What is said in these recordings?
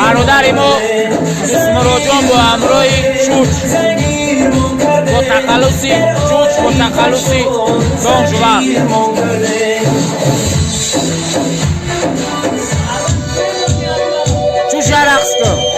برادریم و مراجعان با همراه شوچ با تخلصی شوچ با تخلصی دانجوان چوش رقص کن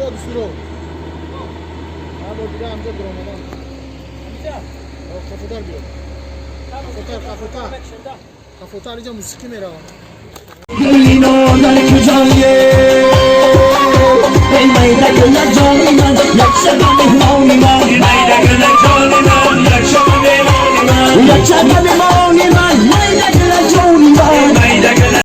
بیاد سورو من دیگه همجا در اومدم کفوتر بیاد کفوتر اینجا موسیقی میره گلینو در کجایه ای میده گل جانی من یک شب مهمانی من میده گل جانی من یک شب مهمانی من یک شب مهمانی من میده گل جانی من میده گل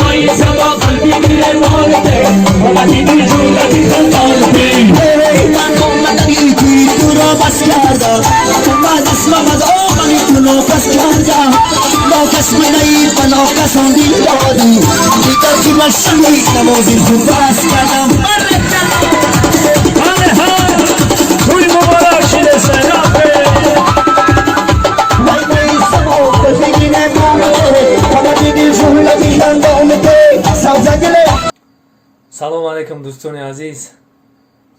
مای سما قلبی میره مالته اومدی دل جولتی خندالتی من اومدی تو رو بس کردم من اسمم از آقایی تو رو بس کردم با کس منایی بنا کسان دیل دادی دیگر که من شمی نمازی خوب بس کردم توی مبارک شده سنافه سلام علیکم دوستان عزیز.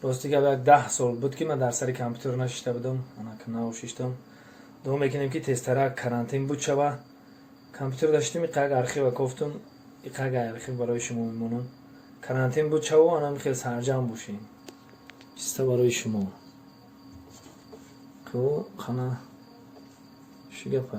راستی که بعد 10 سال بود که من در سر کامپیوتر نشسته بودم، انا که نوشتم دوم میکنیم که تسترا کرانتین بود شبا کامپیوتر داشتیم یک ارخیو گفتم یک ارخیو برای شما میمونم کرانتین بود شبا انا خیلی سرجم باشین چیستا برای شما کو خانه شگفه